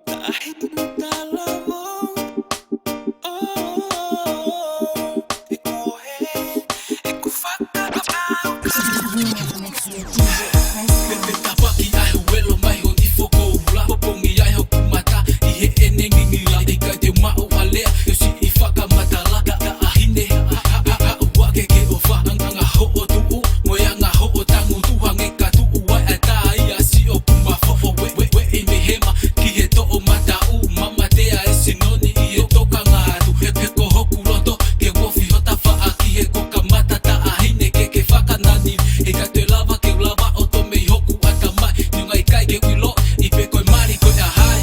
Kahit nagdalawang ikuhin, ikufakakaw Bebetapaki ai huelo mai ho di foko ula Popongi ai ho kumata i he enengi nila Ika te mau alea yo si i whakamatala Da ahine wake ke o wha Anga ho o tuu moe anga ho o tangu Tuhange ka tuu wai ata ia si o kumafo We i mehema ki he to o matau Mama tea e sinoni i e toka ngāru He ko hoku roto ke wofi hota wha Ki he ko kamata ta ahine ke whakanani He ka te lava ke ulawa o to mei hoku ata mai Nungai kai ke wilo i pe koe mari koe a hai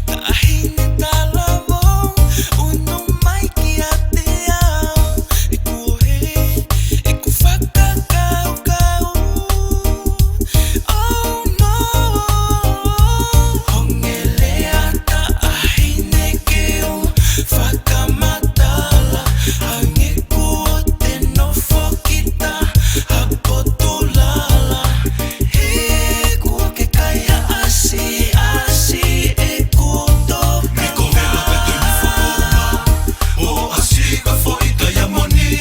Kahine talawong unong mai ki ate au Ikuhe, ikufakakau Oh no Hongele ata ahine keu whakamatala Hange kuote no fokita hapotulala He kua ke kaya asi e kuto Miko vela petu ni fokoma O asi ka fo ita ya moni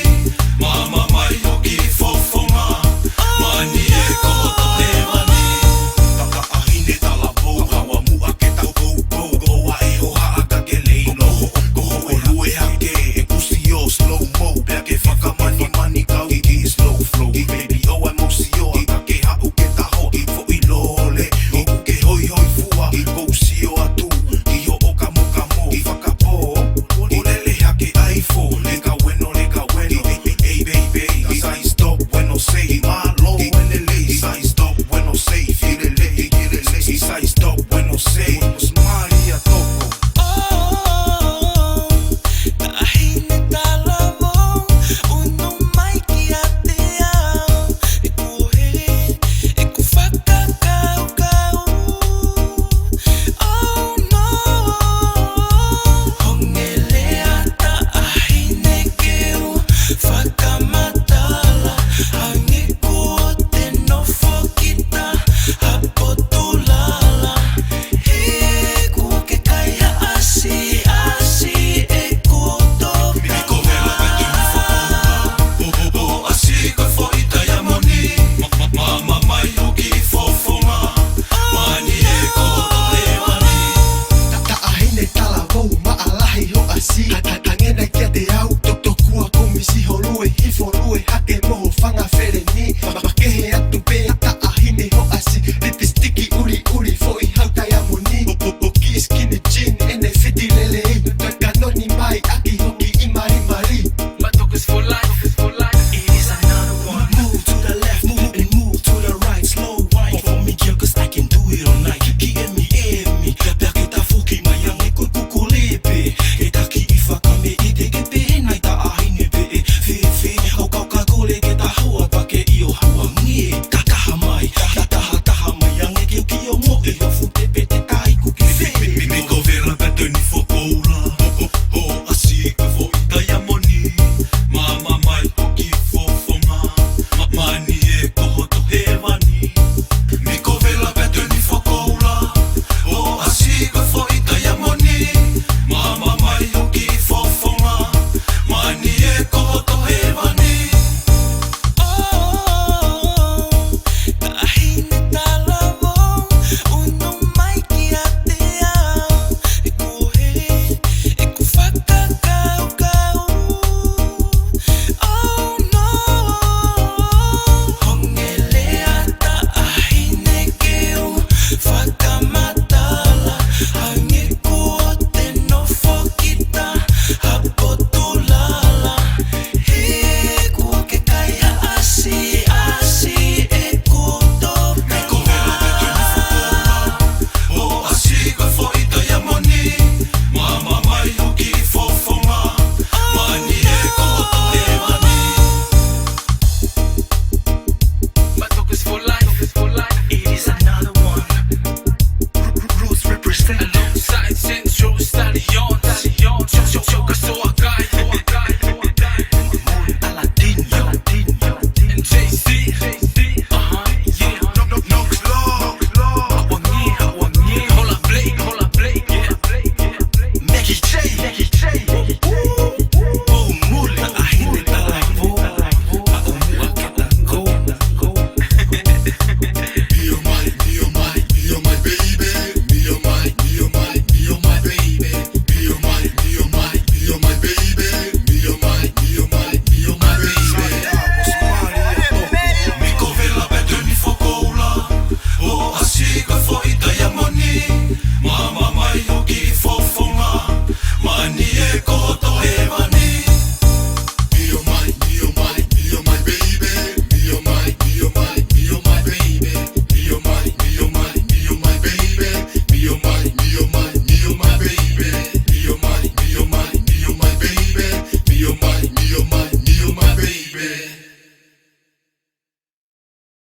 Mama mai o ki fofonga Mani e ko to te mani Taka ahine talabo Hawa mua ke ta kou Goa e ho haaka ke leino Koho e lue hake e kusi o slow mo Pea ke whakamani mani kau i slow flow I baby o e mosi o Aka ke hau ke taho I fo i lole I uke hoi hoi fua I kousi o atu I ho o kamo kamo I whakapo O lele hake aifo Leka weno Hey baby Sai stop when I say malo Sai stop when I say Firele Sai stop when I say Maria toko Kahine talawong unong mai ki ate au Ikuhe, ikufakakau Oh no Hongele ata ahine keu whakamatala Hange kuote no fokita hapotulala He kua ke kaya asi e kuto Miko vela petu ni fokoma O asi ka fo ita ya moni Mama mai o ki fofonga Mani e ko to te mani Ta'ahine talawou maalahi ho asi Hangena kia te au Tokua komisi ho lue hifo lue Hake moho whanga where ni Makehe atu pea ta'ahine ho asi Rite stiki